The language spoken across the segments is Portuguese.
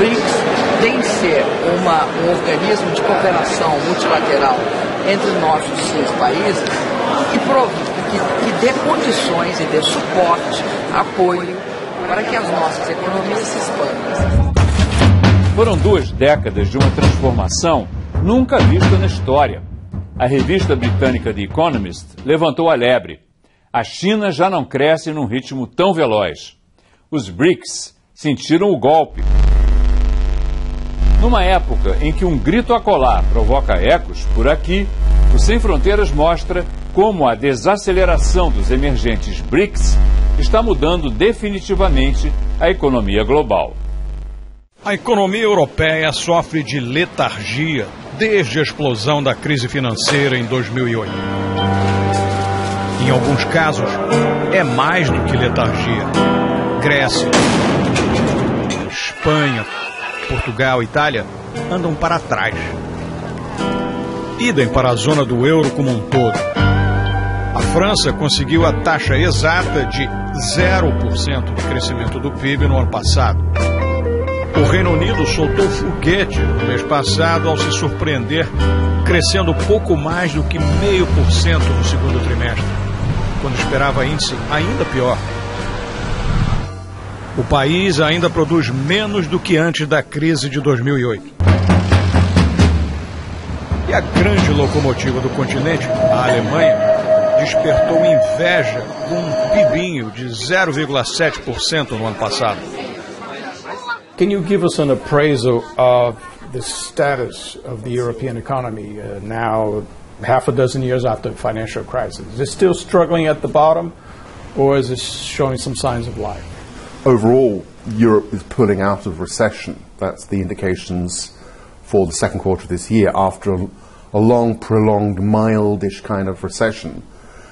BRICS tem de ser um organismo de cooperação multilateral entre nossos 6 países que dê condições e dê suporte, apoio para que as nossas economias se expandam. Foram 2 décadas de uma transformação nunca vista na história. A revista britânica The Economist levantou a lebre. A China já não cresce num ritmo tão veloz. Os BRICS sentiram o golpe. Numa época em que um grito a colar provoca ecos por aqui, o Sem Fronteiras mostra como a desaceleração dos emergentes BRICS está mudando definitivamente a economia global. A economia europeia sofre de letargia desde a explosão da crise financeira em 2008. Em alguns casos, é mais do que letargia. Grécia, Espanha, Portugal e Itália andam para trás. Idem para a zona do euro como um todo. A França conseguiu a taxa exata de 0% de crescimento do PIB no ano passado. O Reino Unido soltou foguete no mês passado ao se surpreender, crescendo pouco mais do que 0,5% no segundo trimestre, quando esperava índice ainda pior. O país ainda produz menos do que antes da crise de 2008. E a grande locomotiva do continente, a Alemanha, despertou inveja com um PIBinho de 0,7% no ano passado. Can you give us an appraisal of the status of the European economy now, half a dozen years after the financial crisis? Is it still struggling at the bottom, or is it showing some signs of life? Overall, Europe is pulling out of recession. That's the indications for the second quarter of this year after a long, prolonged, mildish kind of recession.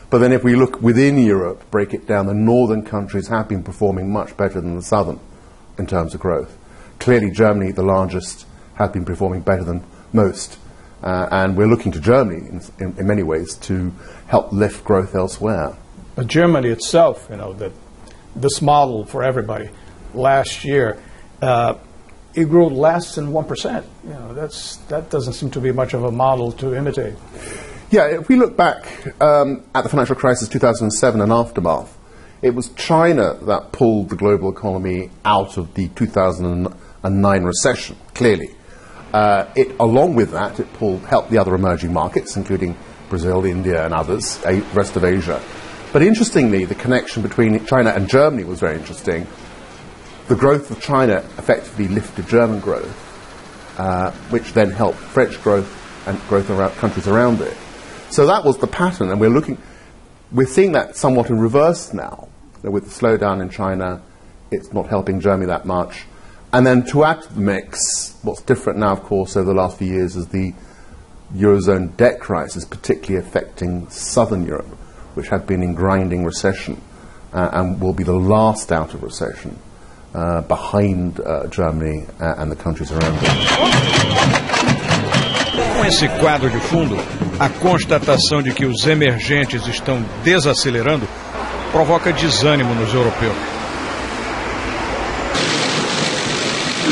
But then if we look within Europe, break it down, the northern countries have been performing much better than the southern in terms of growth. Clearly Germany, the largest, has been performing better than most. And we're looking to Germany in many ways to help lift growth elsewhere. But Germany itself, you know, this model for everybody, last year, it grew less than 1%. You know, that doesn't seem to be much of a model to imitate. Yeah, if we look back at the financial crisis 2007 and aftermath, it was China that pulled the global economy out of the 2009 recession, clearly. Along with that, it helped the other emerging markets, including Brazil, India and others, the rest of Asia. But interestingly, the connection between China and Germany was very interesting. The growth of China effectively lifted German growth, which then helped French growth and growth around countries around it. So that was the pattern, and we're seeing that somewhat in reverse now. With the slowdown in China, it's not helping Germany that much. And then to add to the mix, what's different now, of course, over the last few years is the Eurozone debt crisis, particularly affecting southern Europe, which had been in grinding recession and will be the last out of recession behind Germany and the countries around it. Com esse quadro de fundo, a constatação de que os emergentes estão desacelerando provoca desânimo nos europeus.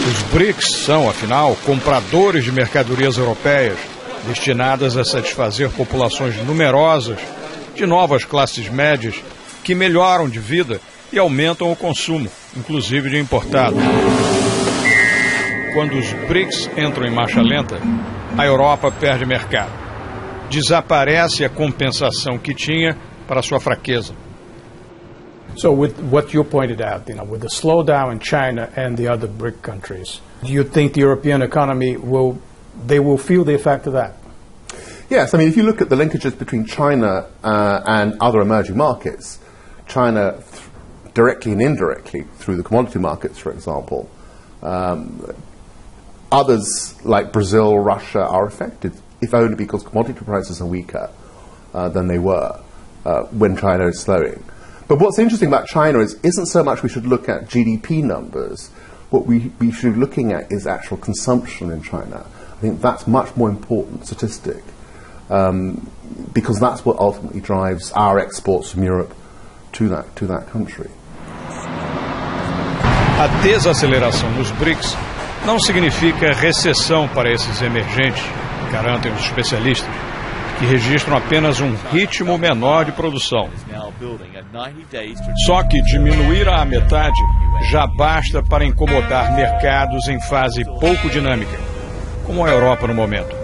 Os BRICS são, afinal, compradores de mercadorias europeias destinadas a satisfazer populações numerosas de novas classes médias que melhoram de vida e aumentam o consumo, inclusive de importado. Quando os BRICS entram em marcha lenta, a Europa perde mercado. Desaparece a compensação que tinha para sua fraqueza. So with what you pointed out, you know, with the slowdown in China and the other BRIC countries, do you think the European economy will feel the effect of that? Yes, I mean, if you look at the linkages between China and other emerging markets, China directly and indirectly through the commodity markets, for example, others like Brazil, Russia are affected, if only because commodity prices are weaker than they were when China is slowing. But what's interesting about China isn't so much we should look at GDP numbers. What we should be looking at is actual consumption in China. I think that's much more important statistic because that's what ultimately drives our exports from Europe to that country. A desaceleração nos BRICS não significa recessão para esses emergentes, garantem os especialistas, que registram apenas um ritmo menor de produção. Só que diminuir à metade já basta para incomodar mercados em fase pouco dinâmica, como a Europa no momento.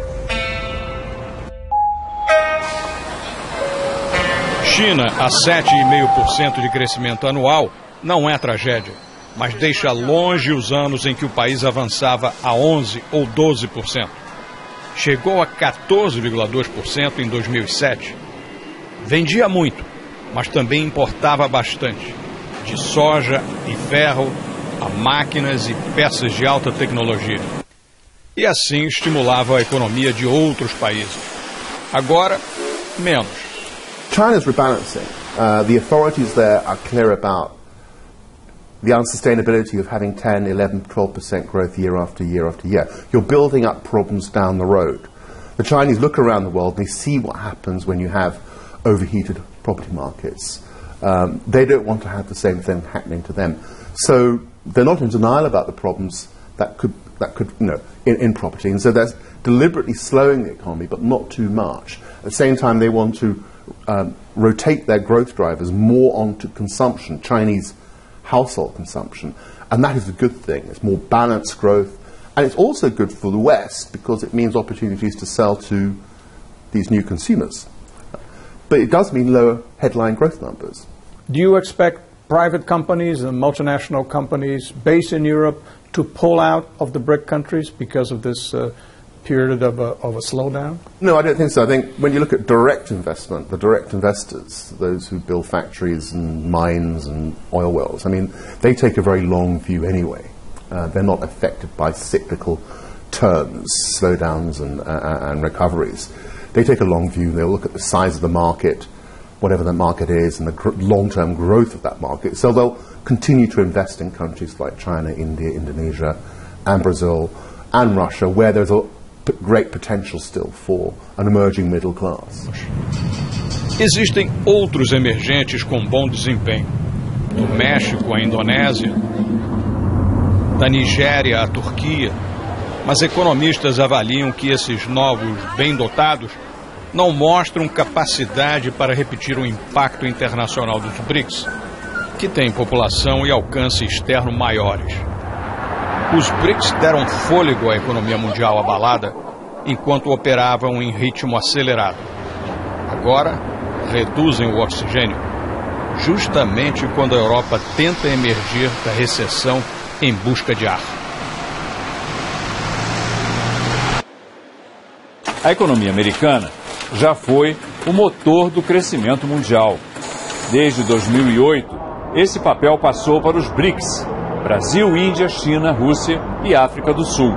China, a 7,5% de crescimento anual, não é tragédia, mas deixa longe os anos em que o país avançava a 11% ou 12%. Chegou a 14,2% em 2007. Vendia muito, mas também importava bastante, de soja e ferro a máquinas e peças de alta tecnologia. E assim estimulava a economia de outros países. Agora, menos. China's rebalancing. The authorities there are clear about the unsustainability of having 10, 11, 12% growth year after year after year. You're building up problems down the road. The Chinese look around the world and they see what happens when you have overheated property markets. They don't want to have the same thing happening to them. So they're not in denial about the problems that could in property. And so they're deliberately slowing the economy, but not too much. At the same time, they want to rotate their growth drivers more onto consumption, Chinese household consumption, and that is a good thing. It's more balanced growth, and it's also good for the West because it means opportunities to sell to these new consumers. But it does mean lower headline growth numbers. Do you expect private companies and multinational companies based in Europe to pull out of the BRIC countries because of this period of a slowdown? No, I don't think so. I think when you look at direct investment, the direct investors, those who build factories and mines and oil wells, I mean, they take a very long view anyway. They're not affected by cyclical turns, slowdowns and recoveries. They take a long view. They'll look at the size of the market, whatever the market is, and the long-term growth of that market. So they'll continue to invest in countries like China, India, Indonesia, and Brazil, and Russia, where there's a great potential still for an emerging middle class. Existem outros emergentes com bom desempenho. Do México à Indonésia, da Nigéria à Turquia, mas economistas avaliam que esses novos bem dotados não mostram capacidade para repetir o impacto internacional dos BRICS, que têm população e alcance externo maiores. Os BRICS deram fôlego à economia mundial abalada enquanto operavam em ritmo acelerado. Agora, reduzem o oxigênio, justamente quando a Europa tenta emergir da recessão em busca de ar. A economia americana já foi o motor do crescimento mundial. Desde 2008, esse papel passou para os BRICS, Brasil, Índia, China, Rússia e África do Sul.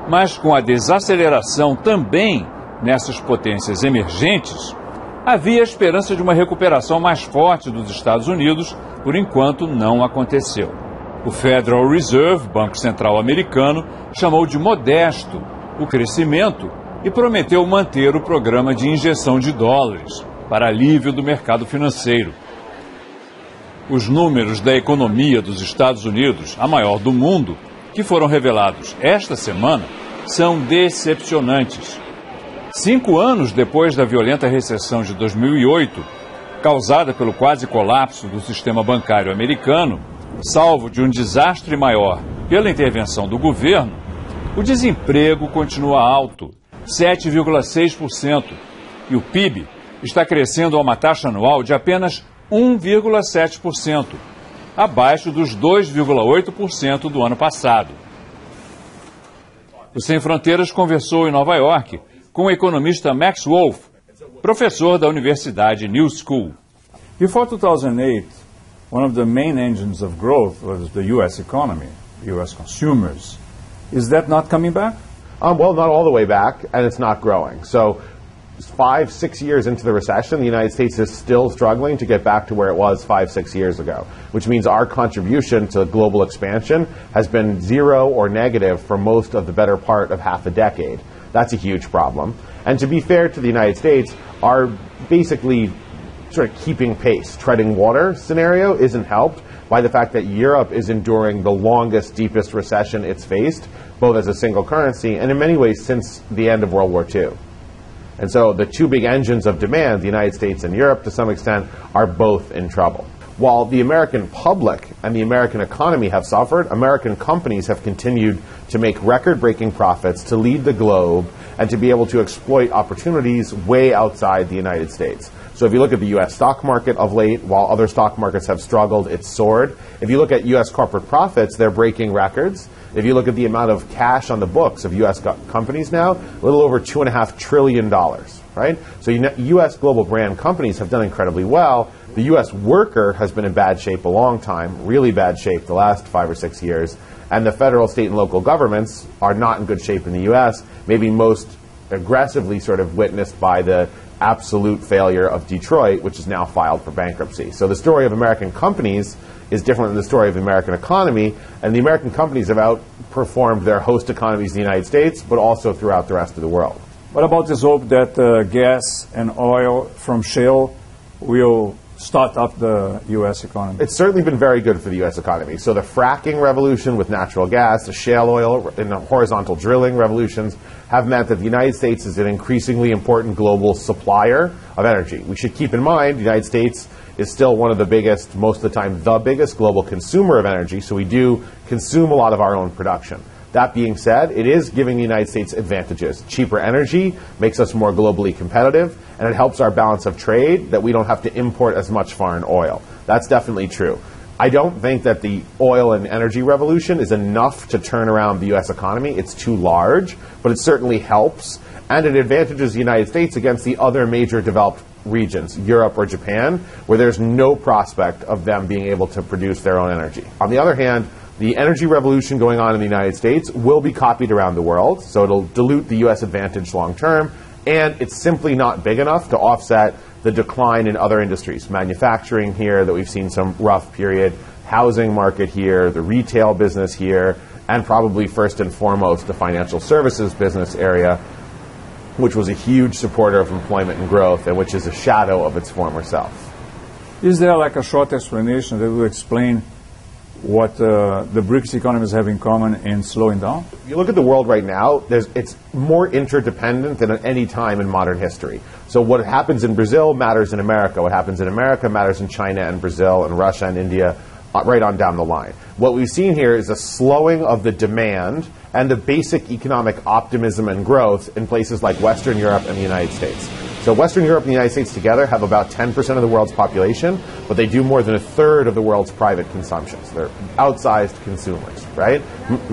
Mas com a desaceleração também nessas potências emergentes, havia esperança de uma recuperação mais forte dos Estados Unidos, por enquanto não aconteceu. O Federal Reserve, Banco Central americano, chamou de modesto o crescimento e prometeu manter o programa de injeção de dólares para alívio do mercado financeiro. Os números da economia dos Estados Unidos, a maior do mundo, que foram revelados esta semana, são decepcionantes. 5 anos depois da violenta recessão de 2008, causada pelo quase colapso do sistema bancário americano, salvo de um desastre maior pela intervenção do governo, o desemprego continua alto, 7,6%, e o PIB está crescendo a uma taxa anual de apenas 1,7%, abaixo dos 2,8% do ano passado. O Sem Fronteiras conversou em Nova York com o economista Max Wolf, professor da Universidade New School. Before 2008, one of the main engines of growth was the U.S. economy, U.S. consumers. Is that not coming back? Well, not all the way back, and it's not growing. So 5-6 years into the recession, the United States is still struggling to get back to where it was 5-6 years ago, which means our contribution to global expansion has been zero or negative for most of the better part of half a decade. That's a huge problem. And to be fair to the United States, our basically sort of keeping pace, treading water scenario isn't helped by the fact that Europe is enduring the longest, deepest recession it's faced, both as a single currency and in many ways since the end of World War II. And so the two big engines of demand, the United States and Europe to some extent, are both in trouble. While the American public and the American economy have suffered, American companies have continued to make record-breaking profits, to lead the globe, and to be able to exploit opportunities way outside the United States. So if you look at the U.S. stock market of late, while other stock markets have struggled, it's soared. If you look at U.S. corporate profits, they're breaking records. If you look at the amount of cash on the books of U.S. companies now, a little over $2.5 trillion, right? So U.S. global brand companies have done incredibly well. The U.S. worker has been in bad shape a long time, really bad shape the last 5 or 6 years. And the federal, state, and local governments are not in good shape in the U.S., maybe most aggressively sort of witnessed by the absolute failure of Detroit, which is now filed for bankruptcy. So the story of American companies is different than the story of the American economy, and the American companies have outperformed their host economies in the United States, but also throughout the rest of the world. What about this hope that gas and oil from shale will start up the U.S. economy? It's certainly been very good for the U.S. economy. So the fracking revolution with natural gas, the shale oil, and the horizontal drilling revolutions have meant that the United States is an increasingly important global supplier of energy. We should keep in mind the United States is still one of the biggest, most of the time the biggest global consumer of energy, so we do consume a lot of our own production. That being said, it is giving the United States advantages. Cheaper energy makes us more globally competitive, and it helps our balance of trade that we don't have to import as much foreign oil. That's definitely true. I don't think that the oil and energy revolution is enough to turn around the U.S. economy. It's too large, but it certainly helps, and it advantages the United States against the other major developed regions, Europe or Japan, where there's no prospect of them being able to produce their own energy. On the other hand, the energy revolution going on in the United States will be copied around the world, so it'll dilute the U.S. advantage long term, and it's simply not big enough to offset the decline in other industries. Manufacturing here, that we've seen some rough period, housing market here, the retail business here, and probably first and foremost the financial services business area, which was a huge supporter of employment and growth and which is a shadow of its former self. Is there like a short explanation that will explain what the BRICS economies have in common in slowing down? If you look at the world right now, it's more interdependent than at any time in modern history. So what happens in Brazil matters in America. What happens in America matters in China and Brazil and Russia and India, right on down the line. What we've seen here is a slowing of the demand and the basic economic optimism and growth in places like Western Europe and the United States. So Western Europe and the United States together have about 10% of the world's population, but they do more than a third of the world's private consumption. So they're outsized consumers, right?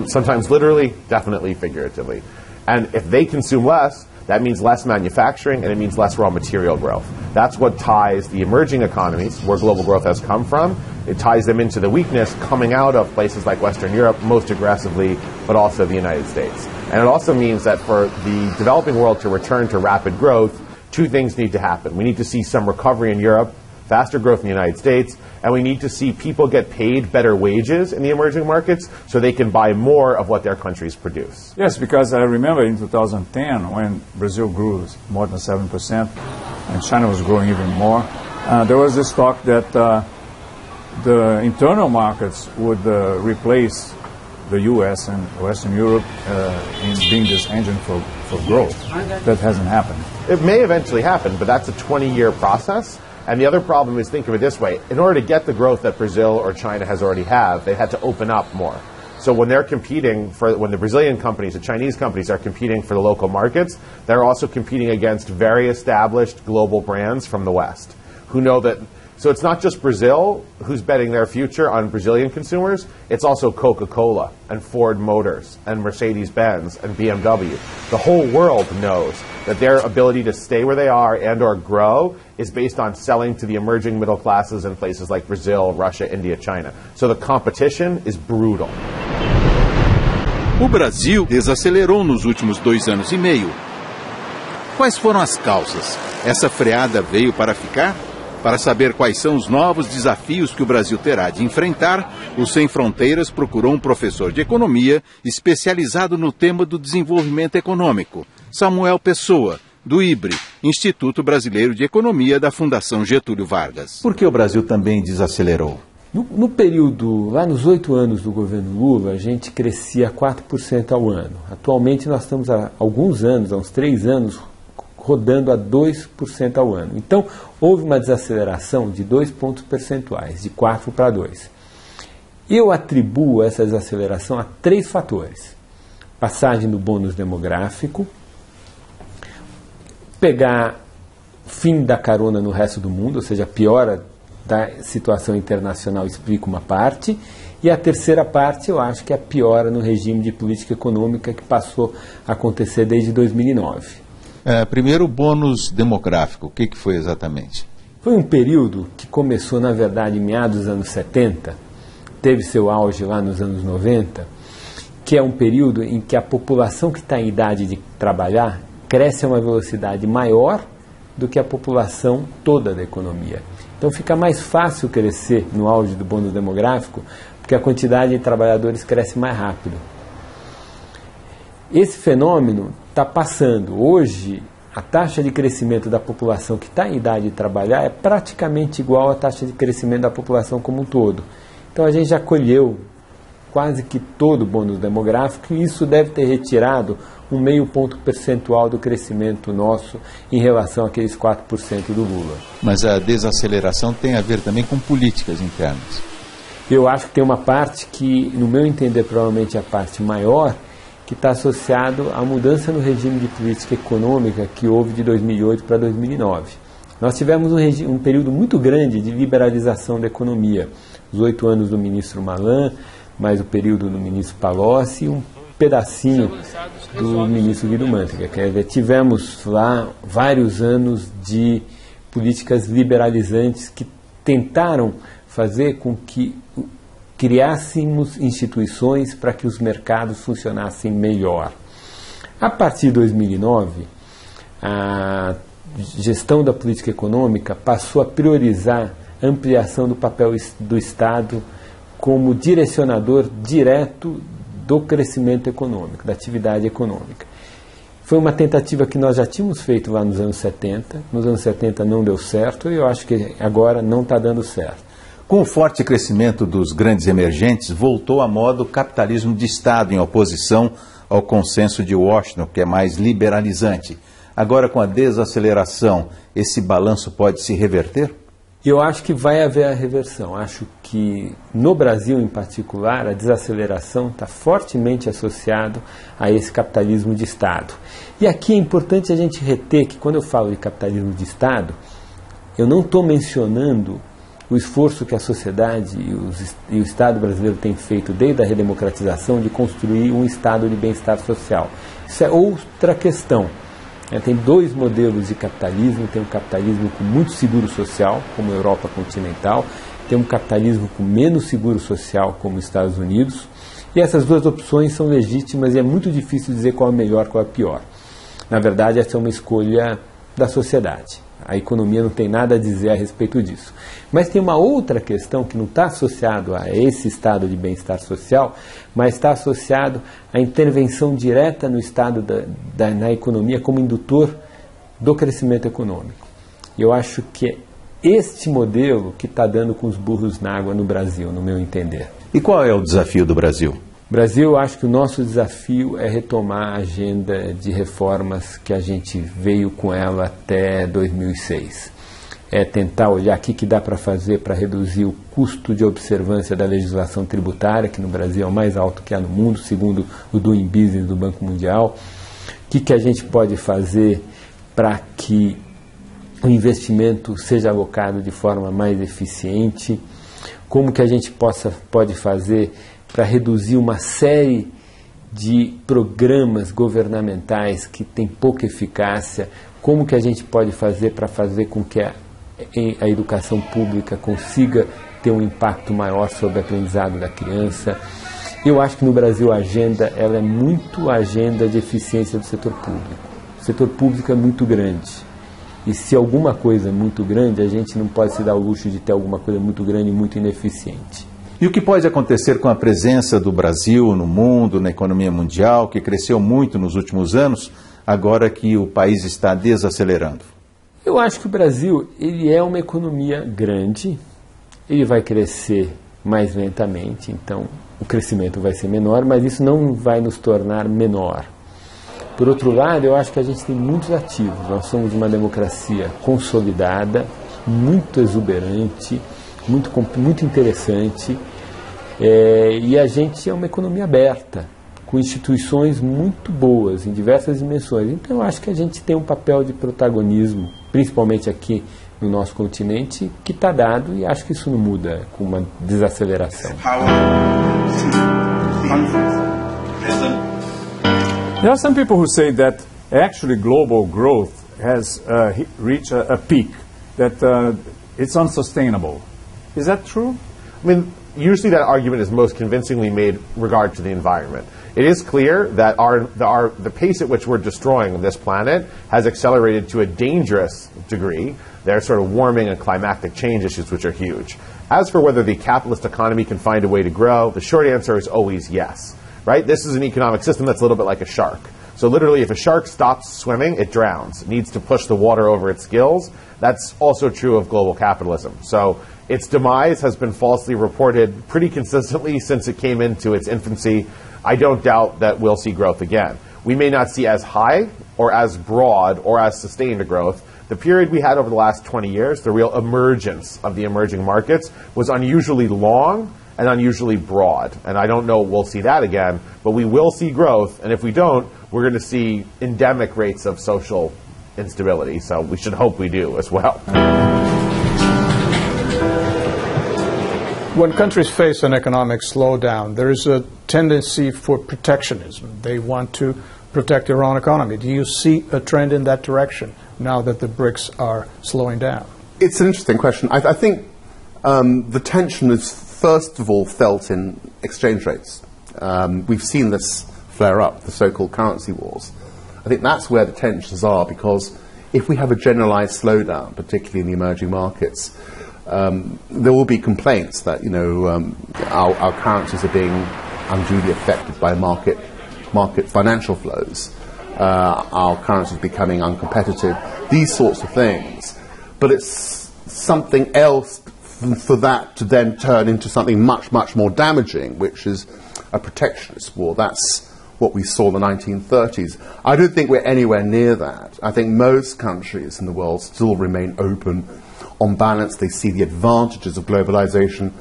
Sometimes literally, definitely figuratively. And if they consume less, that means less manufacturing and it means less raw material growth. That's what ties the emerging economies, where global growth has come from. It ties them into the weakness coming out of places like Western Europe most aggressively, but also the United States. And it also means that for the developing world to return to rapid growth, two things need to happen. We need to see some recovery in Europe, faster growth in the United States, and we need to see people get paid better wages in the emerging markets so they can buy more of what their countries produce. Yes, because I remember in 2010 when Brazil grew more than 7% and China was growing even more, there was this talk that the internal markets would replace the U.S. and Western Europe in being this engine for growth. That hasn't happened. It may eventually happen, but that's a 20-year process. And the other problem is, think of it this way. In order to get the growth that Brazil or China has already had, they had to open up more. So when they're competing when the Brazilian companies, the Chinese companies are competing for the local markets, they're also competing against very established global brands from the West who know that. So it's not just Brazil who's betting their future on Brazilian consumers. It's also Coca-Cola and Ford Motors and Mercedes-Benz and BMW. The whole world knows that their ability to stay where they are and or grow is based on selling to the emerging middle classes in places like Brazil, Russia, India, China. So the competition is brutal. O Brasil desacelerou nos últimos 2 anos e meio. Quais foram as causas? Essa freada veio para ficar? Para saber quais são os novos desafios que o Brasil terá de enfrentar, o Sem Fronteiras procurou um professor de economia especializado no tema do desenvolvimento econômico, Samuel Pessoa, do IBRE, Instituto Brasileiro de Economia da Fundação Getúlio Vargas. Por que o Brasil também desacelerou? No período, lá nos 8 anos do governo Lula, a gente crescia 4% ao ano. Atualmente nós estamos há alguns anos, há uns 3 anos, rodando a 2% ao ano. Então, houve uma desaceleração de 2 pontos percentuais, de 4 para 2. Eu atribuo essa desaceleração a 3 fatores. Passagem do bônus demográfico, pegar fim da carona no resto do mundo, ou seja, a piora da situação internacional explica uma parte, e a terceira parte eu acho que é a piora no regime de política econômica que passou a acontecer desde 2009. Primeiro, o bônus demográfico, o que foi exatamente? Foi um período que começou, na verdade, em meados dos anos 70, teve seu auge lá nos anos 90, que é um período em que a população que está em idade de trabalhar cresce a uma velocidade maior do que a população toda da economia. Então fica mais fácil crescer no auge do bônus demográfico, porque a quantidade de trabalhadores cresce mais rápido. Esse fenômeno está passando. Hoje, a taxa de crescimento da população que está em idade de trabalhar é praticamente igual à taxa de crescimento da população como um todo. Então a gente já colheu quase que todo o bônus demográfico, e isso deve ter retirado um meio ponto percentual do crescimento nosso em relação àqueles 4% do Lula. Mas a desaceleração tem a ver também com políticas internas. Eu acho que tem uma parte que, no meu entender, provavelmente é a parte maior, que está associado à mudança no regime de política econômica que houve de 2008 para 2009. Nós tivemos um período muito grande de liberalização da economia. Os 8 anos do ministro Malan, mais o período do ministro Palocci e um pedacinho do ministro Guido Mantega. Quer dizer, tivemos lá vários anos de políticas liberalizantes que tentaram fazer com que criássemos instituições para que os mercados funcionassem melhor. A partir de 2009, a gestão da política econômica passou a priorizar a ampliação do papel do Estado como direcionador direto do crescimento econômico, da atividade econômica. Foi uma tentativa que nós já tínhamos feito lá nos anos 70. Nos anos 70 não deu certo e eu acho que agora não está dando certo. Com o forte crescimento dos grandes emergentes, voltou à moda o capitalismo de Estado em oposição ao consenso de Washington, que é mais liberalizante. Agora, com a desaceleração, esse balanço pode se reverter? Eu acho que vai haver a reversão. Acho que no Brasil, em particular, a desaceleração está fortemente associado a esse capitalismo de Estado. E aqui é importante a gente reter que, quando eu falo de capitalismo de Estado, eu não estou mencionando o esforço que a sociedade e o Estado brasileiro têm feito desde a redemocratização de construir um estado de bem-estar social. Isso é outra questão. Tem 2 modelos de capitalismo, tem um capitalismo com muito seguro social, como a Europa continental, tem um capitalismo com menos seguro social, como os Estados Unidos, e essas 2 opções são legítimas e é muito difícil dizer qual é melhor, qual é pior. Na verdade, essa é uma escolha da sociedade. A economia não tem nada a dizer a respeito disso. Mas tem uma outra questão que não está associado a esse estado de bem-estar social, mas está associado à intervenção direta no estado na economia como indutor do crescimento econômico. E eu acho que é este modelo que está dando com os burros na água no Brasil, no meu entender. E qual é o desafio do Brasil? Brasil, eu acho que o nosso desafio é retomar a agenda de reformas que a gente veio com ela até 2006. É tentar olhar o que dá para fazer para reduzir o custo de observância da legislação tributária, que no Brasil é o mais alto que há no mundo, segundo o Doing Business do Banco Mundial. O que a gente pode fazer para que o investimento seja alocado de forma mais eficiente, como que a gente pode fazer para reduzir uma série de programas governamentais que têm pouca eficácia, como que a gente pode fazer para fazer com que a educação pública consiga ter um impacto maior sobre o aprendizado da criança. Eu acho que no Brasil a agenda ela é muito a agenda de eficiência do setor público. O setor público é muito grande. E se alguma coisa é muito grande, a gente não pode se dar o luxo de ter alguma coisa muito grande e muito ineficiente. E o que pode acontecer com a presença do Brasil no mundo, na economia mundial, que cresceu muito nos últimos anos, agora que o país está desacelerando? Eu acho que o Brasil ele é uma economia grande, ele vai crescer mais lentamente, então o crescimento vai ser menor, mas isso não vai nos tornar menor. Por outro lado, eu acho que a gente tem muitos ativos. Nós somos uma democracia consolidada, muito exuberante, muito interessante, e a gente é uma economia aberta, com instituições muito boas em diversas dimensões. Então eu acho que a gente tem um papel de protagonismo, principalmente aqui no nosso continente, que está dado, e acho que isso não muda com uma desaceleração. There are some people who say that actually global growth has reached a peak, that it's unsustainable. Is that true? I mean, usually that argument is most convincingly made regard to the environment. It is clear that the pace at which we're destroying this planet has accelerated to a dangerous degree. There are sort of warming and climatic change issues which are huge. As for whether the capitalist economy can find a way to grow, the short answer is always yes. Right? This is an economic system that's a little bit like a shark. So literally, if a shark stops swimming, it drowns. It needs to push the water over its gills. That's also true of global capitalism. So its demise has been falsely reported pretty consistently since it came into its infancy. I don't doubt that we'll see growth again. We may not see as high or as broad or as sustained a growth. The period we had over the last 20 years, the real emergence of the emerging markets, was unusually long and unusually broad. And I don't know we'll see that again, but we will see growth, and if we don't, we're going to see endemic rates of social instability. So we should hope we do as well. When countries face an economic slowdown, there is a tendency for protectionism. They want to protect their own economy. Do you see a trend in that direction now that the BRICS are slowing down? It's an interesting question. I think the tension is first of all felt in exchange rates. We've seen this flare up, the so-called currency wars. I think that's where the tensions are, because if we have a generalized slowdown, particularly in the emerging markets, there will be complaints that our currencies are being unduly affected by market financial flows. Our currencies becoming uncompetitive, these sorts of things. But it's something else for that to then turn into something much, much more damaging, which is a protectionist war. That's what we saw in the 1930s. I don't think we're anywhere near that. I think most countries in the world still remain open. On balance, they see the advantages of globalization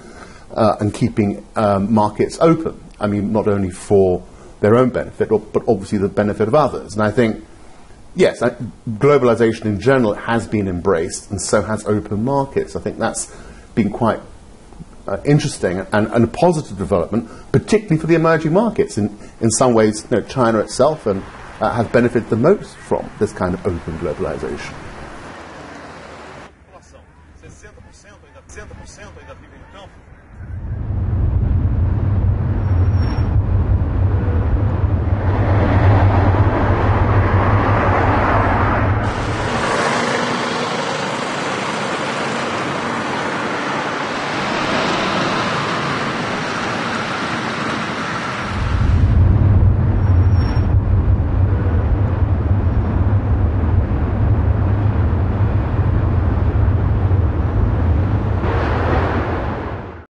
and keeping markets open. I mean, not only for their own benefit, but obviously the benefit of others. And I think, yes, globalization in general has been embraced, and so has open markets. I think that's been quite interesting and a positive development, particularly for the emerging markets. In some ways, China itself has benefited the most from this kind of open globalization.